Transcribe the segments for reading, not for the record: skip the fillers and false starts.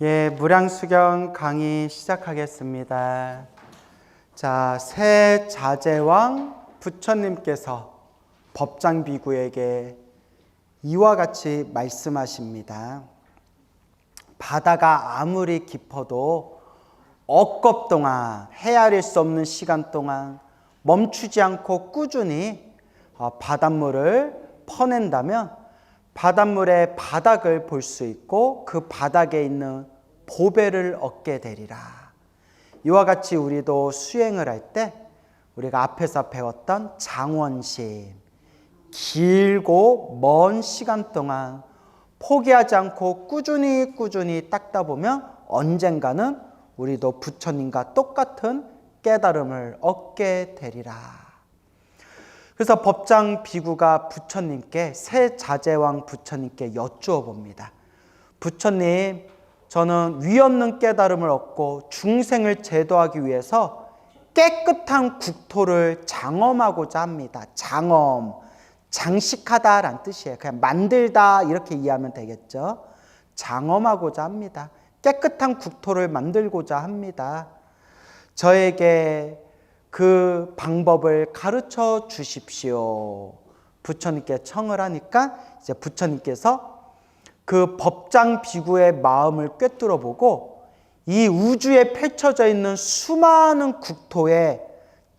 예, 무량수경 강의 시작하겠습니다. 자, 새 자제왕 부처님께서 법장비구에게 이와 같이 말씀하십니다. 바다가 아무리 깊어도 억겁 동안, 헤아릴 수 없는 시간 동안 멈추지 않고 꾸준히 바닷물을 퍼낸다면 바닷물의 바닥을 볼 수 있고 그 바닥에 있는 보배를 얻게 되리라. 이와 같이 우리도 수행을 할 때 우리가 앞에서 배웠던 장원심, 길고 먼 시간 동안 포기하지 않고 꾸준히 닦다 보면 언젠가는 우리도 부처님과 똑같은 깨달음을 얻게 되리라. 그래서 법장 비구가 부처님께, 새 자제왕 부처님께 여쭈어 봅니다. 부처님, 저는 위없는 깨달음을 얻고 중생을 제도하기 위해서 깨끗한 국토를 장엄하고자 합니다. 장엄, 장식하다라는 뜻이에요. 그냥 만들다 이렇게 이해하면 되겠죠. 장엄하고자 합니다. 깨끗한 국토를 만들고자 합니다. 저에게 그 방법을 가르쳐 주십시오. 부처님께 청을 하니까 이제 부처님께서 그 법장 비구의 마음을 꿰뚫어 보고 이 우주에 펼쳐져 있는 수많은 국토의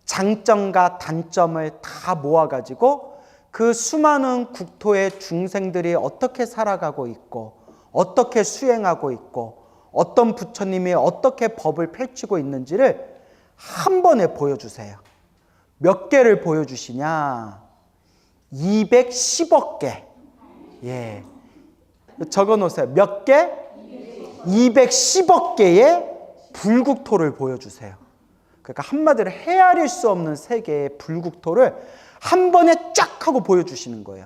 장점과 단점을 다 모아가지고 그 수많은 국토의 중생들이 어떻게 살아가고 있고 어떻게 수행하고 있고 어떤 부처님이 어떻게 법을 펼치고 있는지를 한 번에 보여주세요. 몇 개를 보여주시냐? 210억 개. 예. 적어 놓으세요. 몇 개? 210억 개의 불국토를 보여주세요. 그러니까 한마디로 헤아릴 수 없는 세계의 불국토를 한 번에 쫙 하고 보여주시는 거예요.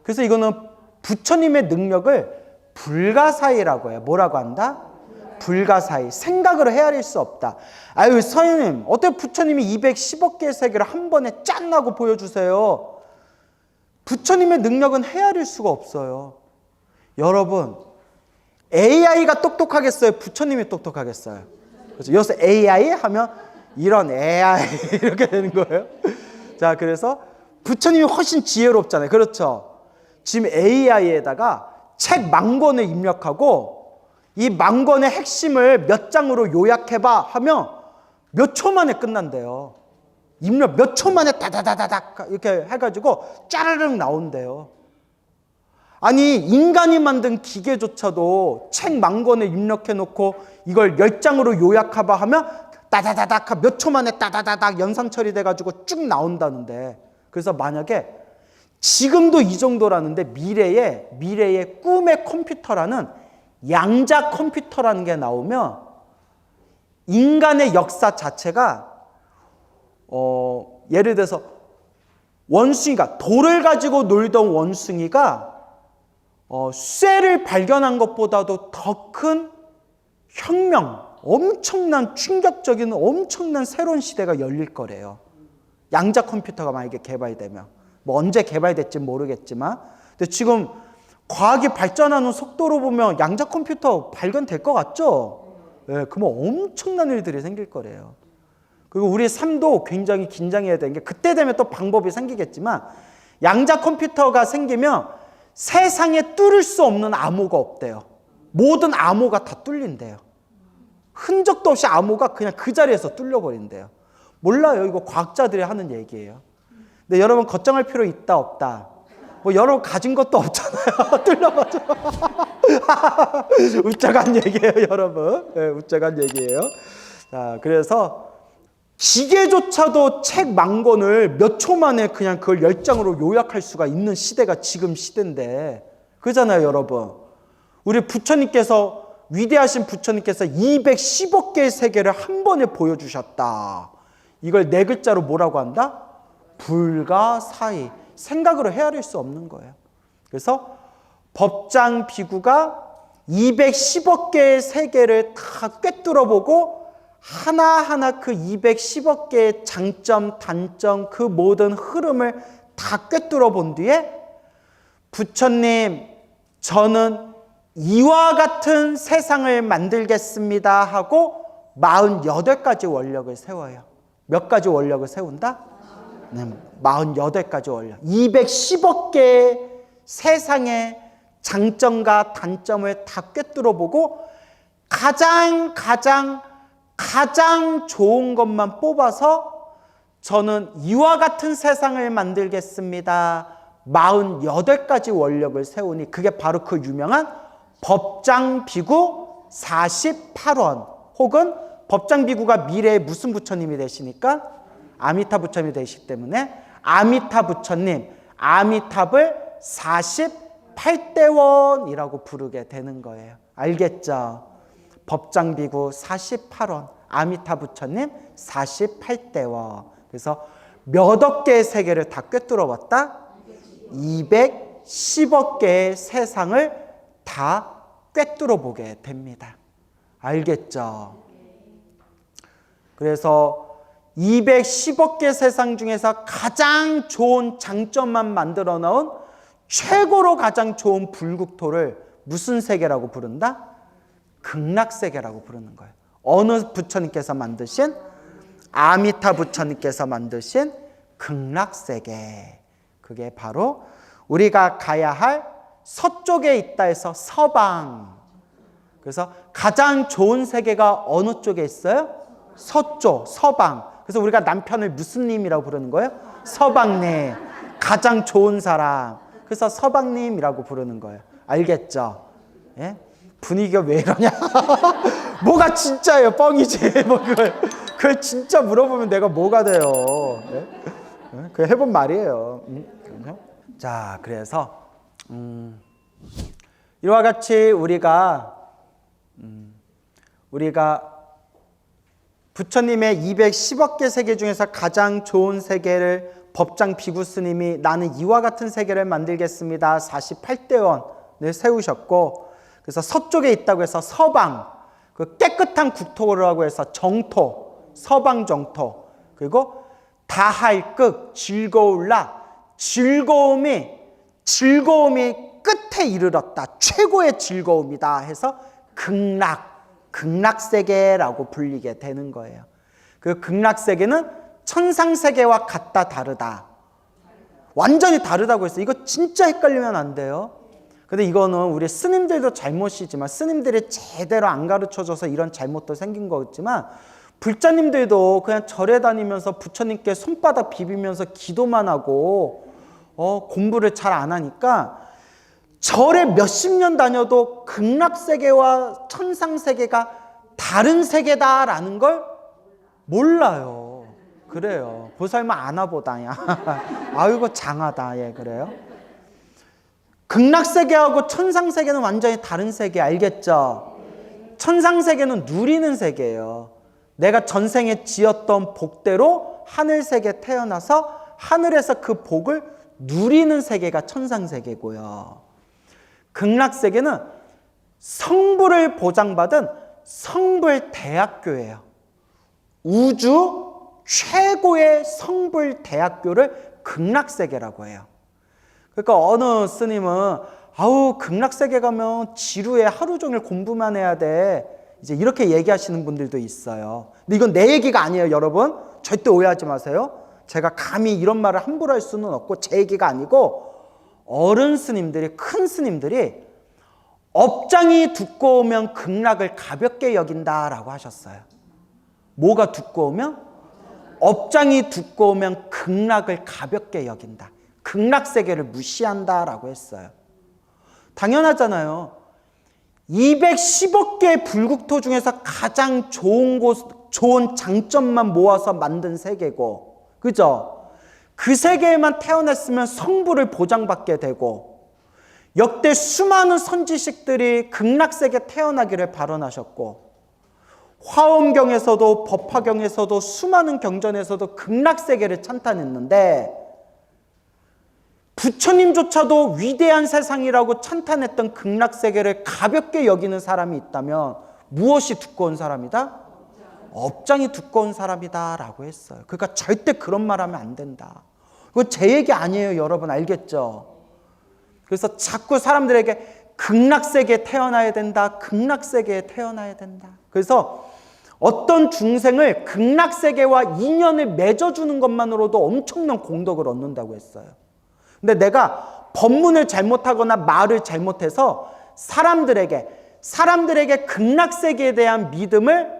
그래서 이거는 부처님의 능력을 불가사의라고 해요. 뭐라고 한다? 불가사의. 생각으로 헤아릴 수 없다. 아유, 선생님, 어떻게 부처님이 210억 개의 세계를 한 번에 짠 하고 보여주세요? 부처님의 능력은 헤아릴 수가 없어요. 여러분, AI가 똑똑하겠어요? 부처님이 똑똑하겠어요? 그렇죠? 여기서 AI 하면 이런 AI 이렇게 되는 거예요. 자, 그래서 부처님이 훨씬 지혜롭잖아요. 그렇죠? 지금 AI에다가 책 10,000권을 입력하고 이 10,000권의 핵심을 몇 장으로 요약해봐 하면 몇 초 만에 끝난대요. 입력 몇 초 만에 다다다다닥 이렇게 해가지고 짜르륵 나온대요. 아니, 인간이 만든 기계조차도 책 10,000권에 입력해놓고 이걸 10장으로 요약해봐 하면 다다다닥 몇 초 만에 다다다닥 연산 처리돼가지고 쭉 나온다는데, 그래서 만약에 지금도 이 정도라는데 미래의 꿈의 컴퓨터라는 양자 컴퓨터라는 게 나오면 인간의 역사 자체가 예를 들어서 원숭이가, 돌을 가지고 놀던 원숭이가 쇠를 발견한 것보다도 더 큰 혁명, 엄청난 충격적인 엄청난 새로운 시대가 열릴 거래요. 양자 컴퓨터가 만약에 개발되면. 뭐 언제 개발될지 모르겠지만, 근데 지금 과학이 발전하는 속도로 보면 양자 컴퓨터 발견될 것 같죠? 예, 그러면 엄청난 일들이 생길 거래요. 그리고 우리 삶도 굉장히 긴장해야 되는 게, 그때 되면 또 방법이 생기겠지만, 양자 컴퓨터가 생기면 세상에 뚫을 수 없는 암호가 없대요. 모든 암호가 다 뚫린대요. 흔적도 없이 암호가 그냥 그 자리에서 뚫려버린대요. 몰라요. 이거 과학자들이 하는 얘기예요. 근데 여러분 걱정할 필요 있다 없다? 뭐 여러분 가진 것도 없잖아요. 뚫려가지고. 웃자간 얘기예요, 여러분. 네, 웃자간 얘기예요. 자, 그래서 기계조차도 책 10,000권을 몇 초 만에 그냥 그걸 10장으로 요약할 수가 있는 시대가 지금 시대인데, 그러잖아요, 여러분. 우리 부처님께서, 위대하신 부처님께서 210억 개의 세계를 한 번에 보여주셨다. 이걸 네 글자로 뭐라고 한다? 불가사의. 생각으로 헤아릴 수 없는 거예요. 그래서 법장 비구가 210억 개의 세계를 다 꿰뚫어보고 하나하나 그 210억 개의 장점, 단점, 그 모든 흐름을 다 꿰뚫어 본 뒤에 부처님, 저는 이와 같은 세상을 만들겠습니다 하고 48가지 원력을 세워요. 몇 가지 원력을 세운다? 네, 48가지 원력. 210억 개의 세상의 장점과 단점을 다 꿰뚫어 보고 가장 좋은 것만 뽑아서 저는 이와 같은 세상을 만들겠습니다. 48가지 원력을 세우니 그게 바로 그 유명한 법장비구 48원, 혹은 법장비구가 미래의 무슨 부처님이 되시니까 아미타 부처님이 되시기 때문에 아미타 부처님, 아미탑을 48대원이라고 부르게 되는 거예요. 알겠죠? 법장비구 48원, 아미타 부처님 48대원. 그래서 몇 억 개의 세계를 다 꿰뚫어 봤다? 210억 개의 세상을 다 꿰뚫어 보게 됩니다. 알겠죠? 그래서 210억 개 세상 중에서 가장 좋은 장점만 만들어 놓은 최고로 가장 좋은 불국토를 무슨 세계라고 부른다? 극락세계라고 부르는 거예요. 어느 부처님께서 만드신? 아미타 부처님께서 만드신 극락세계. 그게 바로 우리가 가야 할 서쪽에 있다 해서 서방. 그래서 가장 좋은 세계가 어느 쪽에 있어요? 서쪽, 서방. 그래서 우리가 남편을 무슨 님이라고 부르는 거예요? 서방님. 가장 좋은 사람. 그래서 서방님이라고 부르는 거예요. 알겠죠? 예? 분위기가 왜 이러냐? 뭐가 진짜예요? 뻥이지. 뭐 그걸 진짜 물어보면 내가 뭐가 돼요? 예? 그 해본 말이에요. 자, 그래서 이와 같이 우리가 부처님의 210억 개 세계 중에서 가장 좋은 세계를 법장 비구 스님이 나는 이와 같은 세계를 만들겠습니다. 48대원을 세우셨고, 그래서 서쪽에 있다고 해서 서방, 그 깨끗한 국토라고 해서 정토, 서방 정토, 그리고 다할 극, 즐거울라, 즐거움이 끝에 이르렀다. 최고의 즐거움이다 해서 극락세계라고 불리게 되는 거예요. 그 극락세계는 천상세계와 같다 다르다. 완전히 다르다고 했어요. 이거 진짜 헷갈리면 안 돼요. 근데 이거는 우리 스님들도 잘못이지만 스님들이 제대로 안 가르쳐줘서 이런 잘못도 생긴 거겠지만 불자님들도 그냥 절에 다니면서 부처님께 손바닥 비비면서 기도만 하고 공부를 잘 안 하니까 절에 몇십 년 다녀도 극락세계와 천상세계가 다른 세계다라는 걸 몰라요. 그래요. 보살만 아나보다야. 아이고 장하다. 예, 그래요. 극락세계하고 천상세계는 완전히 다른 세계. 알겠죠? 천상세계는 누리는 세계예요. 내가 전생에 지었던 복대로 하늘세계에 태어나서 하늘에서 그 복을 누리는 세계가 천상세계고요. 극락세계는 성부를 보장받은 성불대학교예요. 우주 최고의 성불대학교를 극락세계라고 해요. 그러니까 어느 스님은 극락세계 가면 지루해, 하루 종일 공부만 해야 돼, 이제 이렇게 얘기하시는 분들도 있어요. 근데 이건 내 얘기가 아니에요, 여러분. 절대 오해하지 마세요. 제가 감히 이런 말을 함부로 할 수는 없고 제 얘기가 아니고 어른 스님들이, 큰 스님들이 업장이 두꺼우면 극락을 가볍게 여긴다라고 하셨어요. 뭐가 두꺼우면? 업장이 두꺼우면 극락을 가볍게 여긴다. 극락세계를 무시한다라고 했어요. 당연하잖아요. 210억 개의 불국토 중에서 가장 좋은 장점만 모아서 만든 세계고, 그죠? 그 세계에만 태어났으면 성부를 보장받게 되고, 역대 수많은 선지식들이 극락세계 태어나기를 발언하셨고, 화엄경에서도 법화경에서도 수많은 경전에서도 극락세계를 찬탄했는데, 부처님조차도 위대한 세상이라고 찬탄했던 극락세계를 가볍게 여기는 사람이 있다면 무엇이 두꺼운 사람이다? 업장이 두꺼운 사람이다 라고 했어요. 그러니까 절대 그런 말 하면 안 된다. 그거 제 얘기 아니에요, 여러분. 알겠죠? 그래서 자꾸 사람들에게 극락세계에 태어나야 된다. 극락세계에 태어나야 된다. 그래서 어떤 중생을 극락세계와 인연을 맺어주는 것만으로도 엄청난 공덕을 얻는다고 했어요. 근데 내가 법문을 잘못하거나 말을 잘못해서 사람들에게 극락세계에 대한 믿음을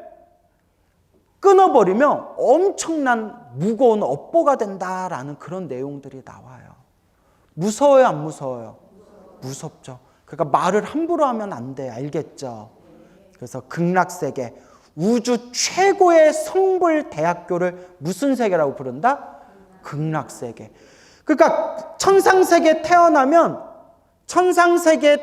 끊어버리면 엄청난 무거운 업보가 된다라는 그런 내용들이 나와요. 무서워요, 안 무서워요? 무섭죠. 그러니까 말을 함부로 하면 안 돼. 알겠죠? 그래서 극락세계, 우주 최고의 성불 대학교를 무슨 세계라고 부른다? 극락세계. 그러니까 천상세계에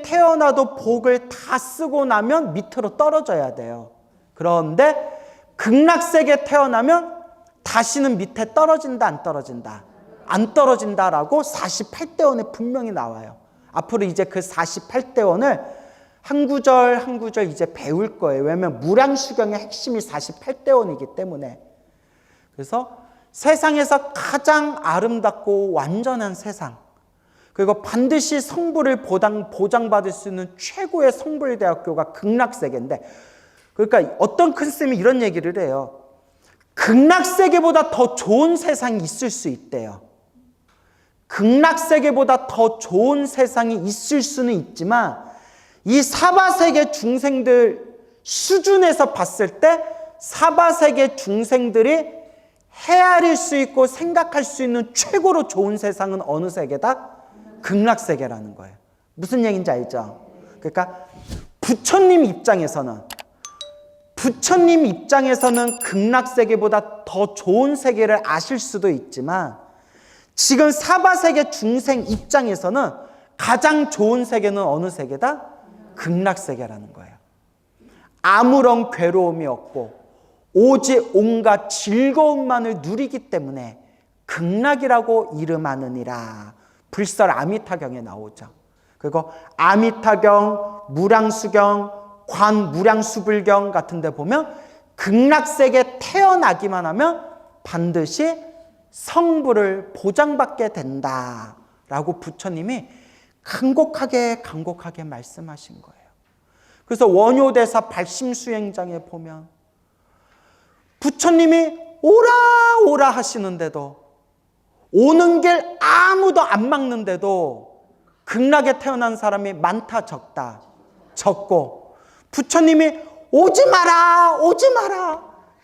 태어나도 복을 다 쓰고 나면 밑으로 떨어져야 돼요. 그런데 극락세계에 태어나면 다시는 밑에 떨어진다, 안 떨어진다? 안 떨어진다라고 48대원에 분명히 나와요. 앞으로 이제 그 48대원을 한 구절 한 구절 이제 배울 거예요. 왜냐하면 무량수경의 핵심이 48대원이기 때문에. 그래서 세상에서 가장 아름답고 완전한 세상, 그리고 반드시 성불을 보장받을 수 있는 최고의 성불대학교가 극락세계인데, 그러니까 어떤 큰 스님이 이런 얘기를 해요. 극락세계보다 더 좋은 세상이 있을 수 있대요. 극락세계보다 더 좋은 세상이 있을 수는 있지만 이 사바세계 중생들 수준에서 봤을 때 사바세계 중생들이 헤아릴 수 있고 생각할 수 있는 최고로 좋은 세상은 어느 세계다? 극락세계라는 거예요. 무슨 얘기인지 알죠? 그러니까 부처님 입장에서는 극락세계보다 더 좋은 세계를 아실 수도 있지만 지금 사바세계 중생 입장에서는 가장 좋은 세계는 어느 세계다? 극락세계라는 거예요. 아무런 괴로움이 없고 오직 온갖 즐거움만을 누리기 때문에 극락이라고 이름하느니라. 불설 아미타경에 나오죠. 그리고 아미타경, 무량수경, 관무량수불경 같은 데 보면 극락세계에 태어나기만 하면 반드시 성불을 보장받게 된다라고 부처님이 간곡하게 말씀하신 거예요. 그래서 원효대사 발심수행장에 보면 부처님이 오라 하시는데도 오는 길 아무도 안 막는데도 극락에 태어난 사람이 많다 적다? 적고 부처님이 오지 마라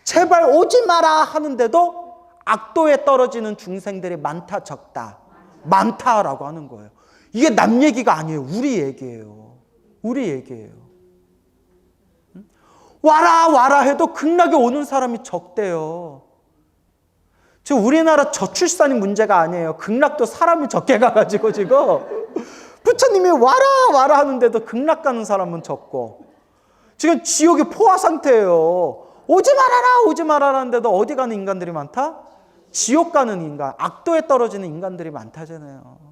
제발 오지 마라 하는데도 악도에 떨어지는 중생들이 많다 적다? 많다라고 하는 거예요. 이게 남 얘기가 아니에요. 우리 얘기예요. 와라 해도 극락에 오는 사람이 적대요. 지금 우리나라 저출산이 문제가 아니에요. 극락도 사람이 적게 가가지고 지금 부처님이 와라 하는데도 극락 가는 사람은 적고 지금 지옥이 포화 상태예요. 오지 말아라는데도 어디 가는 인간들이 많다? 지옥 가는 인간, 악도에 떨어지는 인간들이 많다잖아요.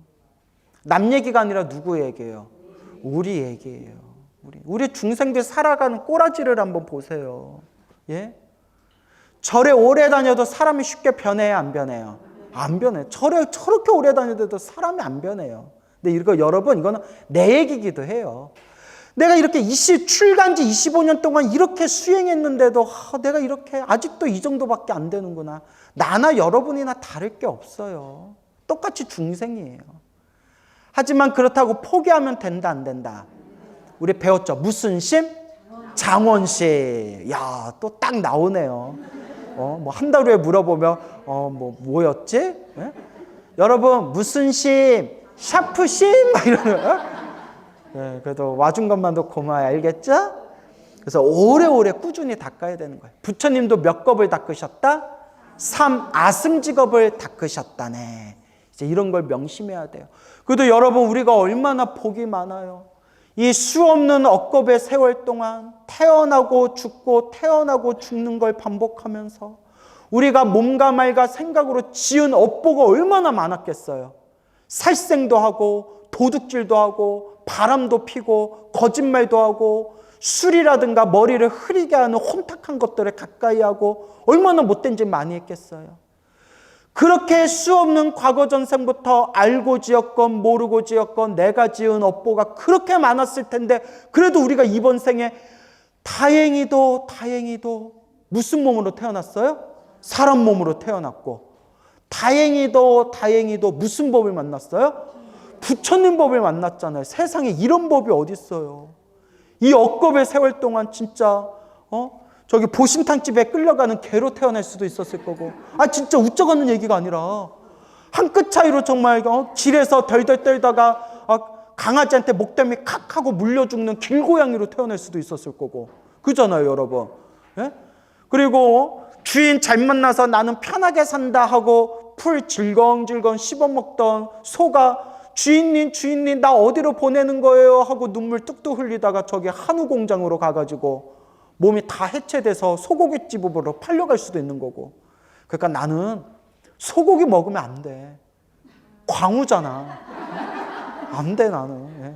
남 얘기가 아니라 누구 얘기예요? 우리 얘기예요. 우리 중생들 살아가는 꼬라지를 한번 보세요. 예? 절에 오래 다녀도 사람이 쉽게 변해요, 안 변해요? 안 변해요. 절에 저렇게 오래 다녀도 사람이 안 변해요. 근데 이거 여러분, 이거는 내 얘기기도 해요. 내가 이렇게 출가한 지 25년 동안 이렇게 수행했는데도 내가 이렇게 아직도 이 정도밖에 안 되는구나. 나나 여러분이나 다를 게 없어요. 똑같이 중생이에요. 하지만 그렇다고 포기하면 된다, 안 된다? 우리 배웠죠? 무슨 심? 장원심. 야, 또 딱 나오네요. 뭐 한 달 후에 물어보면 뭐였지? 예? 여러분 무슨 심? 샤프심? 막 이러는. 네, 그래도 와준 것만도 고마워요. 알겠죠? 그래서 오래오래 꾸준히 닦아야 되는 거예요. 부처님도 몇 겁을 닦으셨다? 3 아승직업을 닦으셨다네. 이제 이런 걸 명심해야 돼요. 그래도 여러분 우리가 얼마나 복이 많아요. 이 수없는 억겁의 세월 동안 태어나고 죽는 걸 반복하면서 우리가 몸과 말과 생각으로 지은 업보가 얼마나 많았겠어요. 살생도 하고 도둑질도 하고 바람도 피고 거짓말도 하고 술이라든가 머리를 흐리게 하는 혼탁한 것들을 가까이 하고 얼마나 못된 짓 많이 했겠어요. 그렇게 수없는 과거 전생부터 알고 지었건 모르고 지었건 내가 지은 업보가 그렇게 많았을 텐데 그래도 우리가 이번 생에 다행히도 무슨 몸으로 태어났어요? 사람 몸으로 태어났고, 다행히도 무슨 법을 만났어요? 부처님 법을 만났잖아요. 세상에 이런 법이 어디 있어요? 이 억겁의 세월 동안 진짜 저기 보신탕집에 끌려가는 개로 태어날 수도 있었을 거고, 진짜 웃져가는 얘기가 아니라 한 끗 차이로 정말 길에서 덜덜 떨다가 강아지한테 목덜미 칵 하고 물려 죽는 길고양이로 태어날 수도 있었을 거고, 그잖아요 여러분. 예? 그리고 주인 잘 만나서 나는 편하게 산다 하고 풀 질겅질겅 씹어먹던 소가 주인님 나 어디로 보내는 거예요 하고 눈물 뚝뚝 흘리다가 저기 한우 공장으로 가가지고 몸이 다 해체돼서 소고기집으로 팔려갈 수도 있는 거고. 그러니까 나는 소고기 먹으면 안 돼. 광우잖아. 안 돼 나는. 예.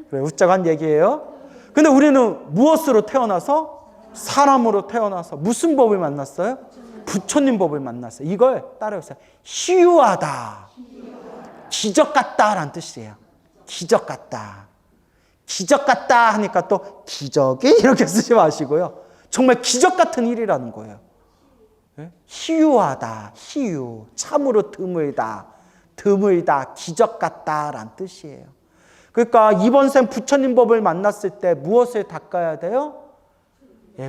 그래, 웃자간 얘기예요. 근데 우리는 무엇으로 태어나서? 사람으로 태어나서 무슨 법을 만났어요? 부처님 법을 만났어요. 이걸 따라해보세요. 희유하다. 기적 같다라는 뜻이에요. 기적 같다. 기적 같다 하니까 또 기적이 이렇게 쓰지 마시고요. 정말 기적 같은 일이라는 거예요. 희유하다, 희유, 참으로 드물다, 기적 같다라는 뜻이에요. 그러니까 이번 생 부처님 법을 만났을 때 무엇을 닦아야 돼요?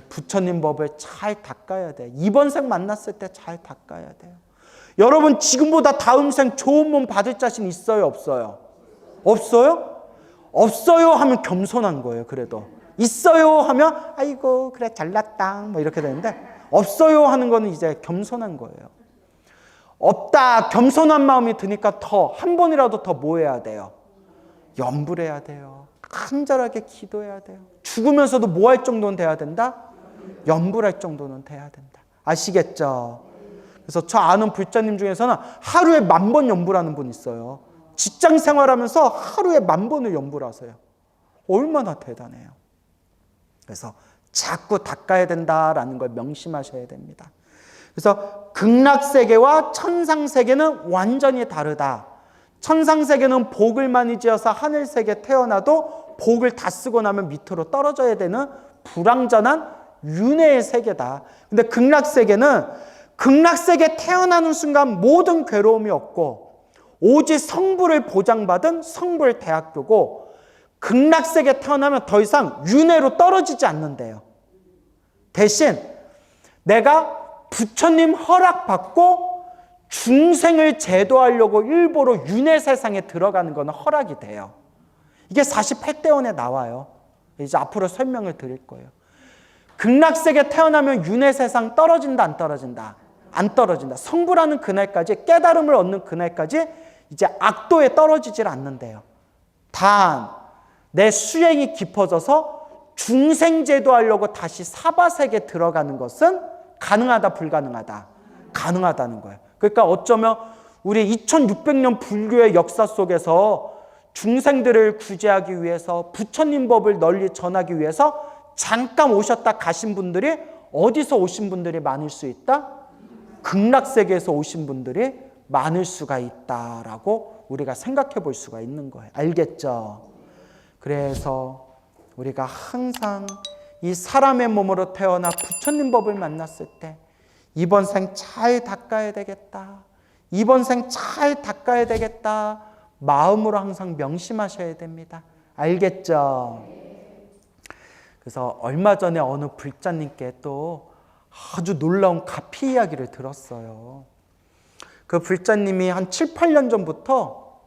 부처님 법을 잘 닦아야 돼요. 이번 생 만났을 때 잘 닦아야 돼요. 여러분 지금보다 다음 생 좋은 몸 받을 자신 있어요, 없어요? 없어요? 없어요 하면 겸손한 거예요. 그래도 있어요 하면 아이고 그래 잘났다 뭐 이렇게 되는데, 없어요 하는 거는 이제 겸손한 거예요. 없다 겸손한 마음이 드니까 더 한 번이라도 더 뭐 해야 돼요? 염불해야 돼요. 간절하게 기도해야 돼요. 죽으면서도 뭐 할 정도는 돼야 된다? 염불할 정도는 돼야 된다. 아시겠죠? 그래서 저 아는 불자님 중에서는 하루에 10,000번 염불하는 분 있어요. 직장 생활하면서 하루에 10,000번을 염불하세요. 얼마나 대단해요. 그래서 자꾸 닦아야 된다라는 걸 명심하셔야 됩니다. 그래서 극락세계와 천상세계는 완전히 다르다. 천상세계는 복을 많이 지어서 하늘세계 태어나도 복을 다 쓰고 나면 밑으로 떨어져야 되는 불완전한 윤회의 세계다. 근데 극락세계는 극락세계 태어나는 순간 모든 괴로움이 없고 오직 성부를 보장받은 성불대학교고, 극락세계 태어나면 더 이상 윤회로 떨어지지 않는데요. 대신 내가 부처님 허락받고 중생을 제도하려고 일부러 윤회 세상에 들어가는 것은 허락이 돼요. 이게 48대원에 나와요. 이제 앞으로 설명을 드릴 거예요. 극락세계 태어나면 윤회 세상 떨어진다, 안 떨어진다? 안 떨어진다. 성불하는 그날까지, 깨달음을 얻는 그날까지 이제 악도에 떨어지질 않는데요. 단 내 수행이 깊어져서 중생제도 하려고 다시 사바세계 들어가는 것은 가능하다, 불가능하다? 가능하다는 거예요. 그러니까 어쩌면 우리 2600년 불교의 역사 속에서 중생들을 구제하기 위해서 부처님 법을 널리 전하기 위해서 잠깐 오셨다 가신 분들이 어디서 오신 분들이 많을 수 있다? 극락세계에서 오신 분들이 많을 수가 있다라고 우리가 생각해 볼 수가 있는 거예요. 알겠죠? 그래서 우리가 항상 이 사람의 몸으로 태어나 부처님 법을 만났을 때 이번 생 잘 닦아야 되겠다. 이번 생 잘 닦아야 되겠다. 마음으로 항상 명심하셔야 됩니다. 알겠죠? 그래서 얼마 전에 어느 불자님께 또 아주 놀라운 가피 이야기를 들었어요. 그 불자님이 한 7, 8년 전부터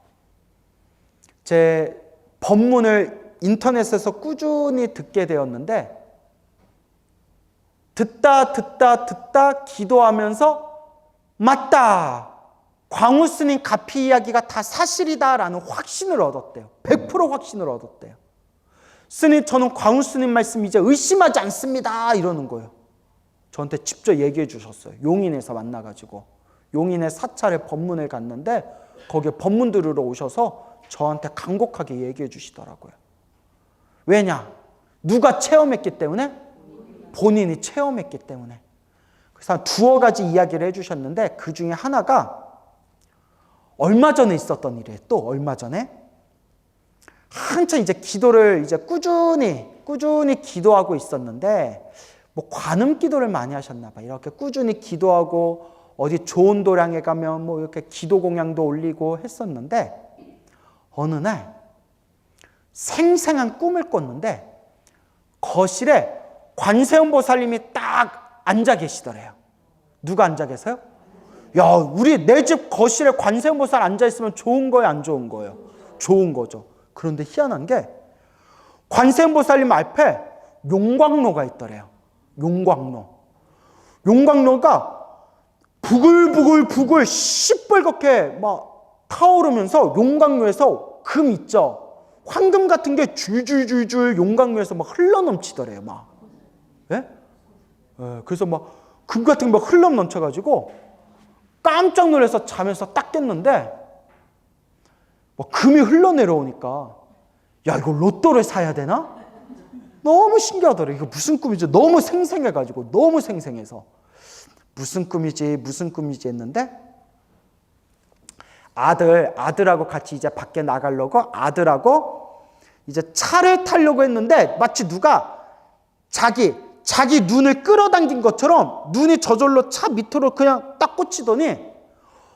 제 법문을 인터넷에서 꾸준히 듣게 되었는데, 듣다 기도하면서 맞다! 광우 스님 가피 이야기가 다 사실이다라는 확신을 얻었대요. 100% 확신을 얻었대요. 스님, 저는 광우 스님 말씀 이제 의심하지 않습니다. 이러는 거예요. 저한테 직접 얘기해 주셨어요. 용인에서 만나가지고. 용인의 사찰에 법문을 갔는데 거기에 법문 들으러 오셔서 저한테 간곡하게 얘기해 주시더라고요. 왜냐? 누가 체험했기 때문에? 본인이 체험했기 때문에. 그래서 한 두어 가지 이야기를 해주셨는데 그 중에 하나가 얼마 전에 있었던 일이에요. 또 얼마 전에 한참 이제 기도를 이제 꾸준히 기도하고 있었는데 뭐 관음 기도를 많이 하셨나 봐. 이렇게 꾸준히 기도하고 어디 좋은 도량에 가면 뭐 이렇게 기도 공양도 올리고 했었는데 어느 날 생생한 꿈을 꿨는데 거실에 관세음보살님이 딱 앉아 계시더래요. 누가 앉아 계세요? 야, 우리 내 집 거실에 관세음보살 앉아 있으면 좋은 거예요, 안 좋은 거예요? 좋은 거죠. 그런데 희한한 게 관세음보살님 앞에 용광로가 있더래요. 용광로가 부글부글 시뻘겋게 막 타오르면서 용광로에서 금 있죠. 황금 같은 게 줄줄줄줄 용광로에서 막 흘러넘치더래요. 막. 예? 예, 그래서 막 금 같은 게 막 흘러넘쳐가지고 깜짝 놀라서 자면서 딱 깼는데 막 금이 흘러내려오니까 야, 이거 로또를 사야 되나? 너무 신기하더래요. 이거 무슨 꿈이지? 너무 생생해가지고 너무 생생해서 무슨 꿈이지 했는데 아들하고 같이 이제 밖에 나가려고 아들하고 이제 차를 타려고 했는데 마치 누가 자기 눈을 끌어당긴 것처럼 눈이 저절로 차 밑으로 그냥 딱 꽂히더니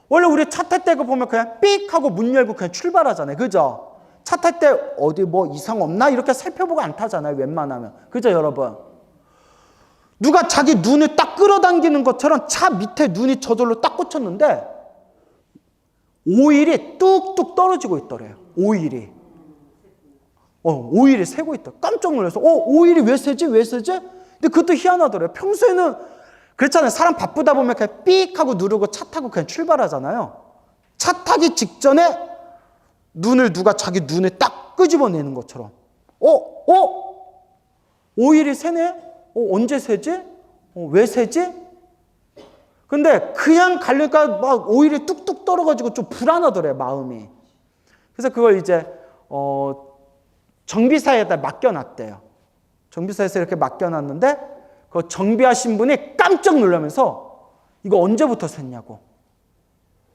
원래 우리 차 탈 때 보면 그냥 삑 하고 문 열고 그냥 출발하잖아요. 그죠? 차 탈 때 어디 뭐 이상 없나 이렇게 살펴보고 안 타잖아요. 웬만하면. 그죠, 여러분? 누가 자기 눈을 딱 끌어당기는 것처럼 차 밑에 눈이 저절로 딱 꽂혔는데 오일이 뚝뚝 떨어지고 있더래요. 오일이 새고 있다. 깜짝 놀라서 오일이 왜 새지? 근데 그것도 희한하더래요. 평소에는 그렇잖아요. 사람 바쁘다 보면 그냥 삑 하고 누르고 차 타고 그냥 출발하잖아요. 차 타기 직전에 눈을 누가 자기 눈에 딱 끄집어내는 것처럼 오일이 새네? 언제 새지? 왜 새지? 근데 그냥 가려니까 막 오일이 뚝뚝 떨어가지고 좀 불안하더래요, 마음이. 그래서 그걸 이제 정비사에다 맡겨놨대요. 정비사에서 이렇게 맡겨놨는데 그 정비하신 분이 깜짝 놀라면서 이거 언제부터 샜냐고.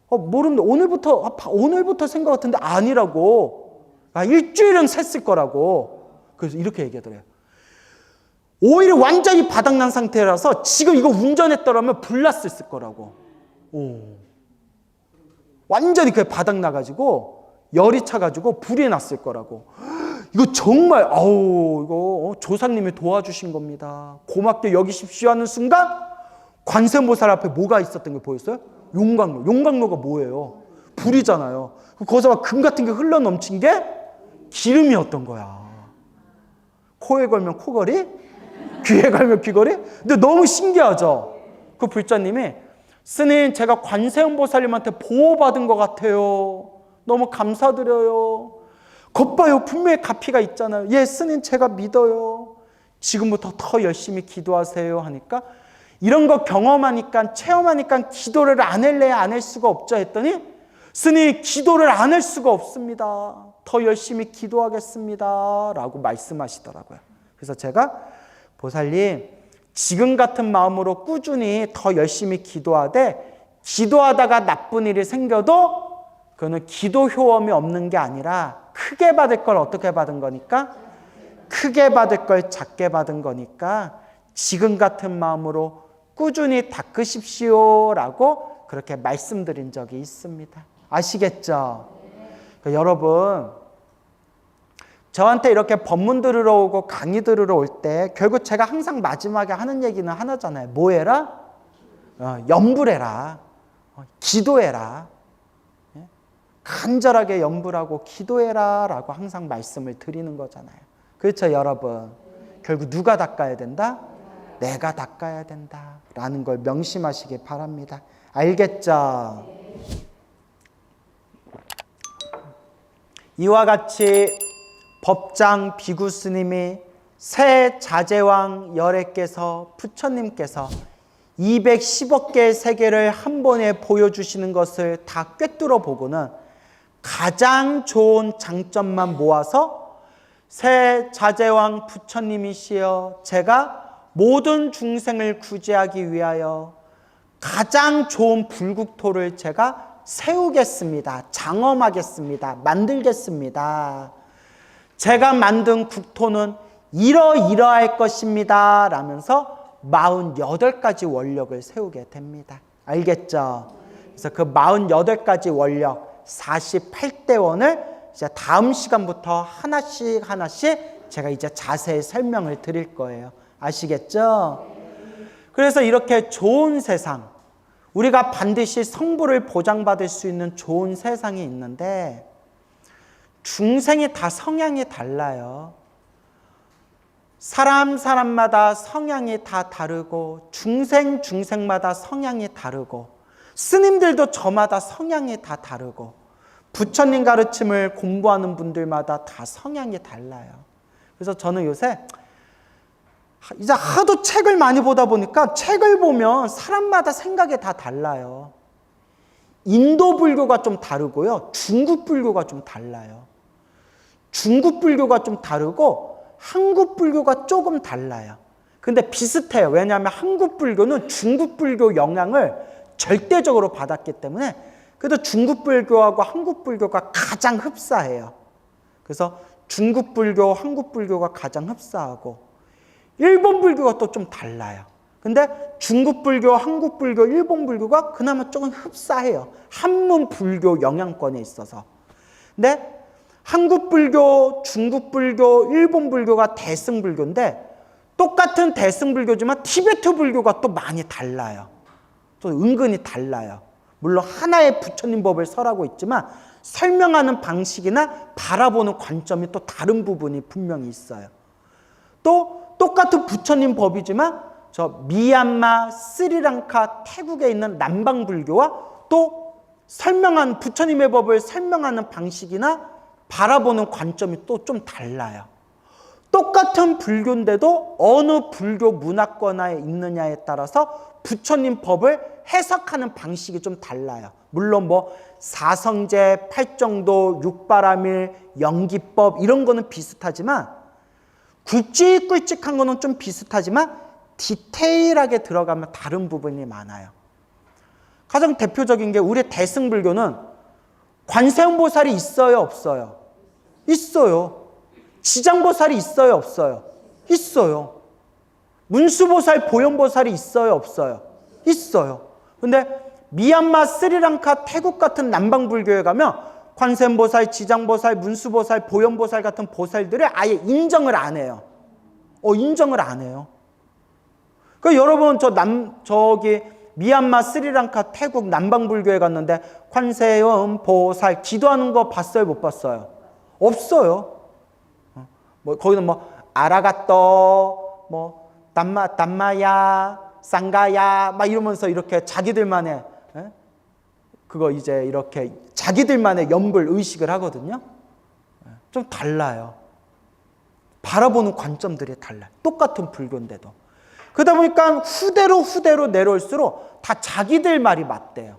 모르는데 오늘부터 샌 것 같은데 아니라고. 일주일은 샜을 거라고. 그래서 이렇게 얘기하더래요. 오일이 완전히 바닥난 상태라서 지금 이거 운전했더라면 불났을 거라고. 완전히 그게 바닥나가지고 열이 차가지고 불이 났을 거라고. 이거 정말 이거 조상님이 도와주신 겁니다. 고맙게 여기십시오 하는 순간 관세음보살 앞에 뭐가 있었던 게 보였어요? 용광로가 뭐예요? 불이잖아요. 거기서 막 금 같은 게 흘러넘친 게 기름이었던 거야. 코에 걸면 코걸이, 귀에 걸면 귀걸이. 근데 너무 신기하죠? 그 불자님이 스님, 제가 관세음보살님한테 보호받은 것 같아요. 너무 감사드려요. 것 봐요, 분명히 가피가 있잖아요. 예, 스님 제가 믿어요. 지금부터 더 열심히 기도하세요 하니까 이런 거 경험하니까 체험하니까 기도를 안 할래야 안 할 수가 없죠 했더니 스님, 기도를 안 할 수가 없습니다. 더 열심히 기도하겠습니다 라고 말씀하시더라고요. 그래서 제가 보살님, 지금 같은 마음으로 꾸준히 더 열심히 기도하다가 나쁜 일이 생겨도 그거는 기도 효험이 없는 게 아니라 크게 받을 걸 어떻게 받은 거니까? 크게 받을 걸 작게 받은 거니까 지금 같은 마음으로 꾸준히 닦으십시오 라고 그렇게 말씀드린 적이 있습니다. 아시겠죠? 그러니까 여러분, 저한테 이렇게 법문 들으러 오고 강의 들으러 올 때 결국 제가 항상 마지막에 하는 얘기는 하나잖아요. 뭐 해라? 염불해라. 기도해라. 간절하게 염불하고 기도해라 라고 항상 말씀을 드리는 거잖아요. 그렇죠, 여러분? 결국 누가 닦아야 된다? 내가 닦아야 된다 라는 걸 명심하시기 바랍니다. 알겠죠? 이와 같이 법장 비구 스님이 새 자제왕 열애께서 부처님께서 210억 개의 세계를 한 번에 보여주시는 것을 다 꿰뚫어 보고는 가장 좋은 장점만 모아서 새 자제왕 부처님이시여, 제가 모든 중생을 구제하기 위하여 가장 좋은 불국토를 제가 세우겠습니다. 장엄하겠습니다. 만들겠습니다. 제가 만든 국토는 이러이러할 것입니다. 라면서 48가지 원력을 세우게 됩니다. 알겠죠? 그래서 그 48가지 원력 48대원을 이제 다음 시간부터 하나씩 제가 이제 자세히 설명을 드릴 거예요. 아시겠죠? 그래서 이렇게 좋은 세상, 우리가 반드시 성부를 보장받을 수 있는 좋은 세상이 있는데 중생이 다 성향이 달라요. 사람마다 성향이 다 다르고 중생마다 성향이 다르고 스님들도 저마다 성향이 다 다르고 부처님 가르침을 공부하는 분들마다 다 성향이 달라요. 그래서 저는 요새 이제 하도 책을 많이 보다 보니까 책을 보면 사람마다 생각이 다 달라요. 인도 불교가 좀 다르고요. 중국 불교가 좀 달라요. 중국 불교가 좀 다르고 한국 불교가 조금 달라요. 근데 비슷해요. 왜냐하면 한국 불교는 중국 불교 영향을 절대적으로 받았기 때문에 그래도 중국 불교하고 한국 불교가 가장 흡사해요. 그래서 중국 불교, 한국 불교가 가장 흡사하고 일본 불교가 또 좀 달라요. 근데 중국 불교, 한국 불교, 일본 불교가 그나마 조금 흡사해요. 한문 불교 영향권에 있어서. 근데 한국 불교, 중국 불교, 일본 불교가 대승 불교인데 똑같은 대승 불교지만 티베트 불교가 또 많이 달라요. 또 은근히 달라요. 물론 하나의 부처님 법을 설하고 있지만 설명하는 방식이나 바라보는 관점이 또 다른 부분이 분명히 있어요. 또 똑같은 부처님 법이지만 저 미얀마, 스리랑카, 태국에 있는 남방 불교와 또 설명한 부처님의 법을 설명하는 방식이나 바라보는 관점이 또 좀 달라요. 똑같은 불교인데도 어느 불교 문화권에 있느냐에 따라서 부처님 법을 해석하는 방식이 좀 달라요. 물론 뭐 사성제, 팔정도, 육바라밀, 영기법 이런 거는 비슷하지만 굵직굵직한 거는 좀 비슷하지만 디테일하게 들어가면 다른 부분이 많아요. 가장 대표적인 게 우리 대승불교는 관세음보살이 있어요, 없어요? 있어요. 지장보살이 있어요, 없어요? 있어요. 문수보살, 보현보살이 있어요, 없어요? 있어요. 근데 미얀마, 스리랑카, 태국 같은 남방불교에 가면 관세음보살, 지장보살, 문수보살, 보현보살 같은 보살들을 아예 인정을 안 해요. 인정을 안 해요. 그러니까 여러분 저기 미얀마, 스리랑카, 태국 남방불교에 갔는데 관세음보살 기도하는 거 봤어요, 못 봤어요? 없어요. 거기는 뭐 아라가또, 뭐 담마야, 상가야 막 이러면서 이렇게 자기들만의 그거 이제 이렇게 자기들만의 염불 의식을 하거든요. 좀 달라요. 바라보는 관점들이 달라요. 똑같은 불교인데도. 그러다 보니까 후대로 내려올수록 다 자기들 말이 맞대요.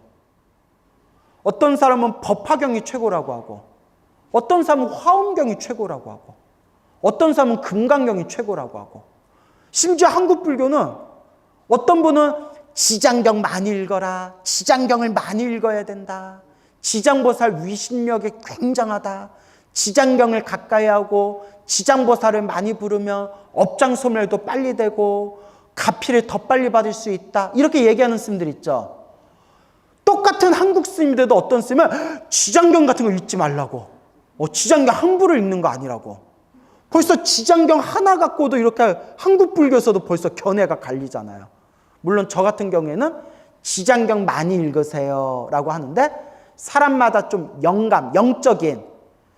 어떤 사람은 법화경이 최고라고 하고 어떤 사람은 화엄경이 최고라고 하고 어떤 사람은 금강경이 최고라고 하고 심지어 한국 불교는 어떤 분은 지장경 많이 읽어라. 지장경을 많이 읽어야 된다. 지장보살 위신력이 굉장하다. 지장경을 가까이 하고 지장보살을 많이 부르면 업장소멸도 빨리 되고 가피를 더 빨리 받을 수 있다. 이렇게 얘기하는 스님들 있죠. 똑같은 한국 스님들도 어떤 스님은 지장경 같은 거 읽지 말라고. 지장경 함부로 읽는 거 아니라고. 벌써 지장경 하나 갖고도 이렇게 한국 불교에서도 벌써 견해가 갈리잖아요. 물론 저 같은 경우에는 지장경 많이 읽으세요 라고 하는데 사람마다 좀 영적인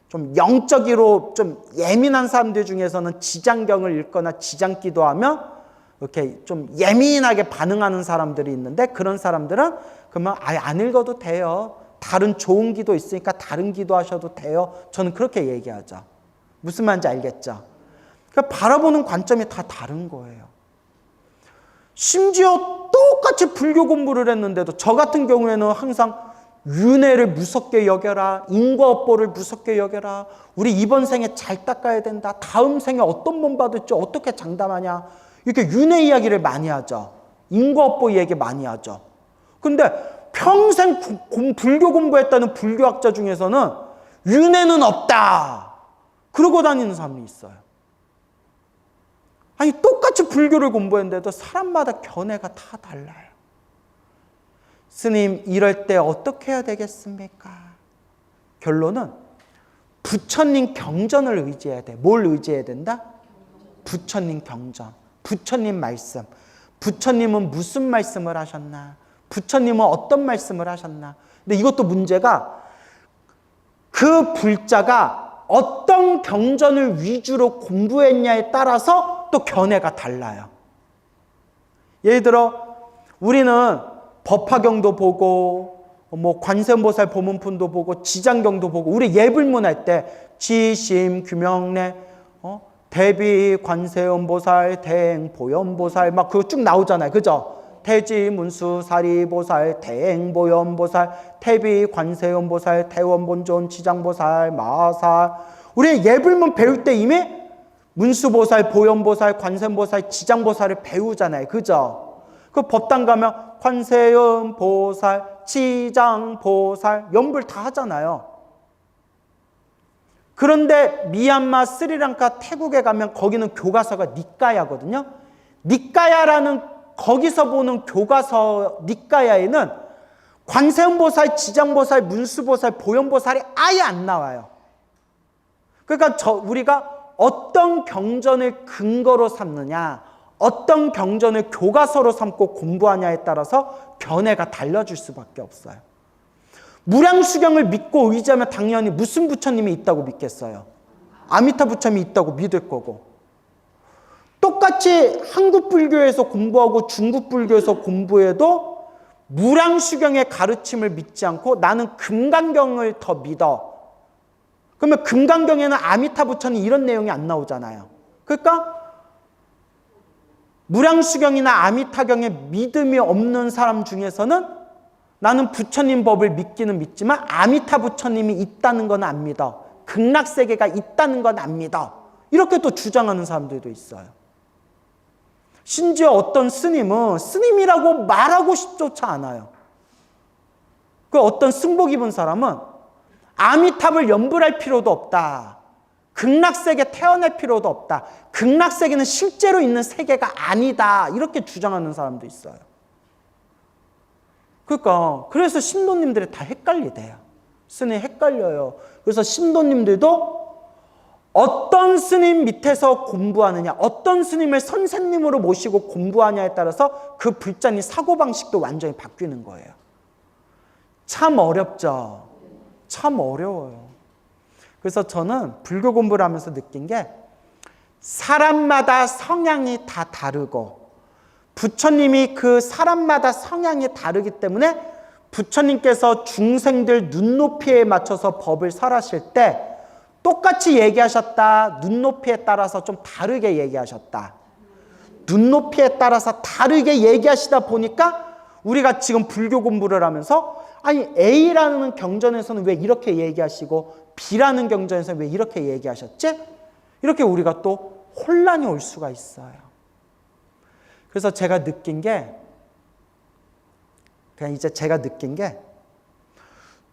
좀 영적으로 좀 예민한 사람들 중에서는 지장경을 읽거나 지장기도하면 이렇게 좀 예민하게 반응하는 사람들이 있는데 그런 사람들은 그러면 아예 안 읽어도 돼요. 다른 좋은 기도 있으니까 다른 기도 하셔도 돼요. 저는 그렇게 얘기하죠. 무슨 말인지 알겠죠? 그러니까 바라보는 관점이 다 다른 거예요. 심지어 똑같이 불교 공부를 했는데도 저 같은 경우에는 항상 윤회를 무섭게 여겨라. 인과업보를 무섭게 여겨라. 우리 이번 생에 잘 닦아야 된다. 다음 생에 어떤 번 받을지 어떻게 장담하냐. 이렇게 윤회 이야기를 많이 하죠. 인과업보 얘기 많이 하죠. 근데 평생 불교 공부했다는 불교학자 중에서는 윤회는 없다 그러고 다니는 사람이 있어요. 아니 똑같이 불교를 공부했는데도 사람마다 견해가 다 달라요. 스님 이럴 때 어떻게 해야 되겠습니까? 결론은 부처님 경전을 의지해야 돼. 뭘 의지해야 된다? 부처님 경전, 부처님 말씀. 부처님은 무슨 말씀을 하셨나? 부처님은 어떤 말씀을 하셨나? 근데 이것도 문제가 그 불자가 어떤 경전을 위주로 공부했냐에 따라서 또 견해가 달라요. 예를 들어 우리는 법화경도 보고 관세음보살 보문품도 보고 지장경도 보고 우리 예불문 할 때 지심 규명례 대비 관세음보살 대행보현보살 막 그거 쭉 나오잖아요. 그죠? 태지 문수 사리보살 대행보현보살 태비 관세음보살 대원본존 지장보살 마살 우리 예불문 배울 때 이미 문수보살 보현보살 관세음보살 지장보살을 배우잖아요. 그죠? 그 법당 가면 관세음보살 지장보살 연불 다 하잖아요. 그런데 미얀마, 스리랑카, 태국에 가면 거기는 교과서가 니까야거든요. 니까야라는 거기서 보는 교과서 니까야에는 관세음보살, 지장보살, 문수보살, 보현보살이 아예 안 나와요. 그러니까 우리가 어떤 경전을 근거로 삼느냐, 어떤 경전을 교과서로 삼고 공부하냐에 따라서 견해가 달라질 수밖에 없어요. 무량수경을 믿고 의지하면 당연히 무슨 부처님이 있다고 믿겠어요? 아미타 부처님이 있다고 믿을 거고, 똑같이 한국 불교에서 공부하고 중국 불교에서 공부해도 무량수경의 가르침을 믿지 않고 나는 금강경을 더 믿어. 그러면 금강경에는 아미타 부처님 이런 내용이 안 나오잖아요. 그러니까 무량수경이나 아미타경에 믿음이 없는 사람 중에서는 나는 부처님 법을 믿기는 믿지만 아미타 부처님이 있다는 건 안 믿어. 극락세계가 있다는 건 안 믿어. 이렇게 또 주장하는 사람들도 있어요. 심지어 어떤 스님은 스님이라고 말하고 싶조차 않아요. 그 어떤 승복 입은 사람은 아미탑을 연불할 필요도 없다. 극락세계 태어날 필요도 없다. 극락세계는 실제로 있는 세계가 아니다. 이렇게 주장하는 사람도 있어요. 그러니까 그래서 신도님들이 다 헷갈리대요. 스님 헷갈려요. 그래서 신도님들도 어떤 스님 밑에서 공부하느냐, 어떤 스님을 선생님으로 모시고 공부하냐에 따라서 그 불자님 사고방식도 완전히 바뀌는 거예요. 참 어렵죠. 참 어려워요. 그래서 저는 불교 공부를 하면서 느낀 게 사람마다 성향이 다 다르고 부처님이 그 사람마다 성향이 다르기 때문에 부처님께서 중생들 눈높이에 맞춰서 법을 설하실 때 똑같이 얘기하셨다. 눈높이에 따라서 좀 다르게 얘기하셨다. 눈높이에 따라서 다르게 얘기하시다 보니까 우리가 지금 불교 공부를 하면서 아니 A라는 경전에서는 왜 이렇게 얘기하시고 B라는 경전에서는 왜 이렇게 얘기하셨지? 이렇게 우리가 또 혼란이 올 수가 있어요. 그래서 제가 느낀 게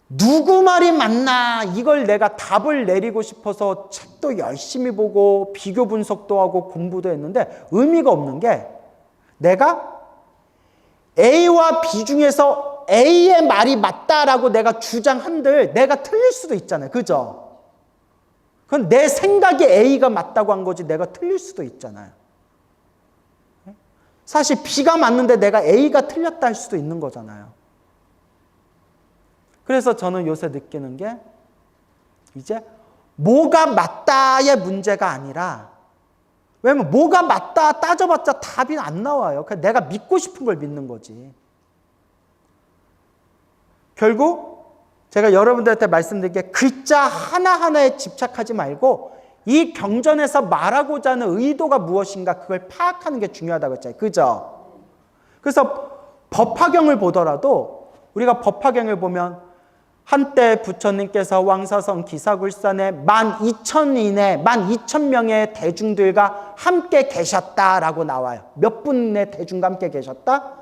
누구 말이 맞나 이걸 내가 답을 내리고 싶어서 책도 열심히 보고 비교 분석도 하고 공부도 했는데 의미가 없는 게 내가 A와 B 중에서 A의 말이 맞다라고 내가 주장한들 내가 틀릴 수도 있잖아요. 그죠? 그건 내 생각이 A가 맞다고 한 거지 내가 틀릴 수도 있잖아요. 사실 B가 맞는데 내가 A가 틀렸다 할 수도 있는 거잖아요. 그래서 저는 요새 느끼는 게 이제 뭐가 맞다의 문제가 아니라 왜냐면 뭐가 맞다 따져봤자 답이 안 나와요. 그냥 내가 믿고 싶은 걸 믿는 거지. 결국 제가 여러분들한테 말씀드린 게 글자 하나하나에 집착하지 말고 이 경전에서 말하고자 하는 의도가 무엇인가 그걸 파악하는 게 중요하다고 했잖아요. 그죠? 그래서 법화경을 보더라도 우리가 법화경을 보면 한때 부처님께서 왕사성 기사굴산에 12,000인의 12,000명의 대중들과 함께 계셨다라고 나와요. 몇 분의 대중과 함께 계셨다?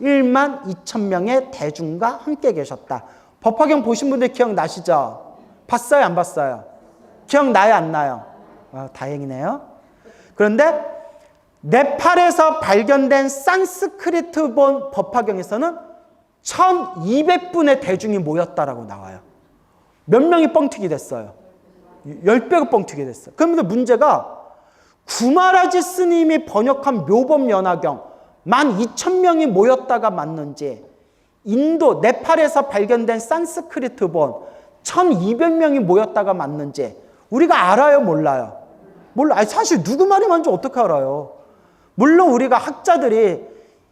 1만 2천 명의 대중과 함께 계셨다. 법화경 보신 분들 기억나시죠? 봤어요, 안 봤어요? 기억나요, 안 나요? 다행이네요. 그런데 네팔에서 발견된 산스크리트본 법화경에서는 1200분의 대중이 모였다라고 나와요. 몇 명이 뻥튀기 됐어요? 10배가 뻥튀기 됐어요. 그런데 문제가 구마라지 스님이 번역한 묘법연화경 12,000명이 모였다가 맞는지, 인도 네팔에서 발견된 산스크리트본 1200명이 모였다가 맞는지 우리가 알아요, 몰라요? 몰라. 사실 누구 말이 맞는지 어떻게 알아요? 물론 우리가 학자들이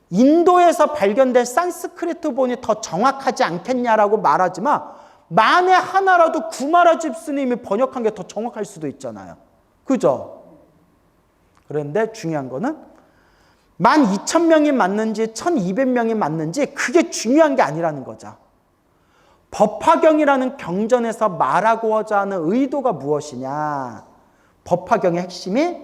인도에서 발견된 산스크리트본이 더 정확하지 않겠냐라고 말하지만, 만에 하나라도 구마라지 스님이 번역한 게 더 정확할 수도 있잖아요. 그죠? 그런데 중요한 거는 12,000명이 맞는지 1200명이 맞는지 그게 중요한 게 아니라는 거죠. 법화경이라는 경전에서 말하고자 하는 의도가 무엇이냐? 법화경의 핵심이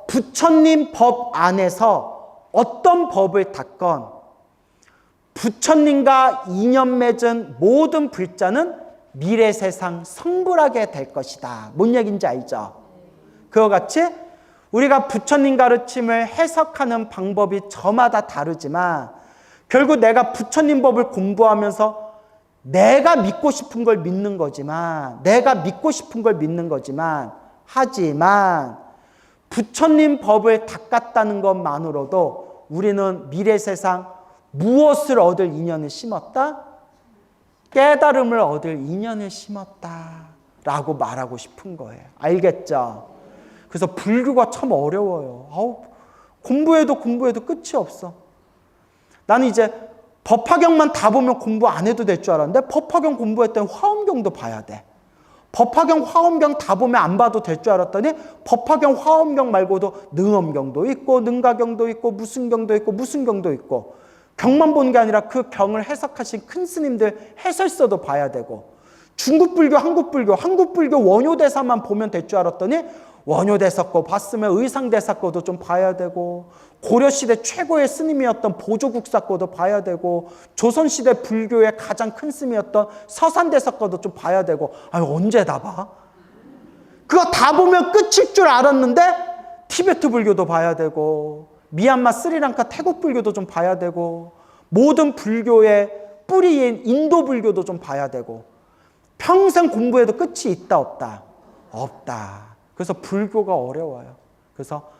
부처님 법 안에서 어떤 법을 닦건 부처님과 인연 맺은 모든 불자는 미래 세상 성불하게 될 것이다. 뭔 얘기인지 알죠? 그와 같이 우리가 부처님 가르침을 해석하는 방법이 저마다 다르지만 결국 내가 부처님 법을 공부하면서 내가 믿고 싶은 걸 믿는 거지만, 하지만 부처님 법을 닦았다는 것만으로도 우리는 미래 세상 무엇을 얻을 인연을 심었다? 깨달음을 얻을 인연을 심었다라고 말하고 싶은 거예요. 알겠죠? 그래서 불교가 참 어려워요. 공부해도 끝이 없어. 나는 이제 법화경만 다 보면 공부 안 해도 될 줄 알았는데 법화경 공부할 때는 화엄경도 봐야 돼. 법화경, 화엄경 다 보면 안 봐도 될 줄 알았더니 법화경, 화엄경 말고도 능엄경도 있고 능가경도 있고 무슨 경도 있고 무슨 경도 있고, 경만 보는 게 아니라 그 경을 해석하신 큰 스님들 해설서도 봐야 되고, 중국 불교, 한국 불교 원효대사만 보면 될 줄 알았더니 원효대사 거 봤으면 의상대사 거도 좀 봐야 되고, 고려시대 최고의 스님이었던 보조국사 거도 봐야 되고, 조선시대 불교의 가장 큰 스님이었던 서산대사 거도 좀 봐야 되고, 언제 다 봐? 그거 다 보면 끝일 줄 알았는데 티베트 불교도 봐야 되고, 미얀마, 스리랑카, 태국 불교도 좀 봐야 되고, 모든 불교의 뿌리인 인도 불교도 좀 봐야 되고, 평생 공부해도 끝이 있다 없다? 없다. 그래서 불교가 어려워요. 그래서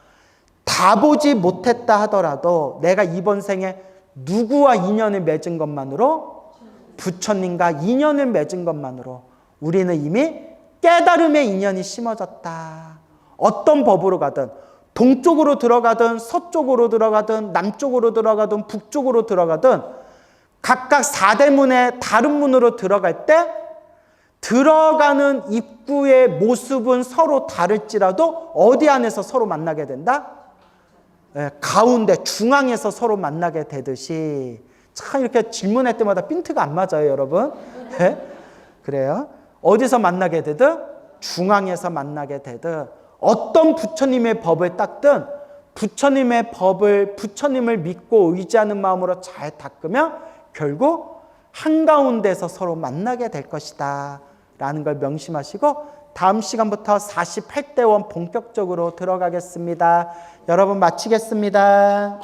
다 보지 못했다 하더라도 내가 이번 생에 누구와 인연을 맺은 것만으로, 부처님과 인연을 맺은 것만으로 우리는 이미 깨달음의 인연이 심어졌다. 어떤 법으로 가든, 동쪽으로 들어가든 서쪽으로 들어가든 남쪽으로 들어가든 북쪽으로 들어가든 각각 4대문의 다른 문으로 들어갈 때 들어가는 입구의 모습은 서로 다를지라도 어디 안에서 서로 만나게 된다? 가운데 중앙에서 서로 만나게 되듯이. 참 이렇게 질문할 때마다 핀트가 안 맞아요, 여러분. 그래요. 어디서 만나게 되든 중앙에서 만나게 되든 어떤 부처님의 법을 닦든 부처님의 법을, 부처님을 믿고 의지하는 마음으로 잘 닦으면 결국 한가운데서 서로 만나게 될 것이다 라는 걸 명심하시고, 다음 시간부터 48대원 본격적으로 들어가겠습니다. 여러분 마치겠습니다.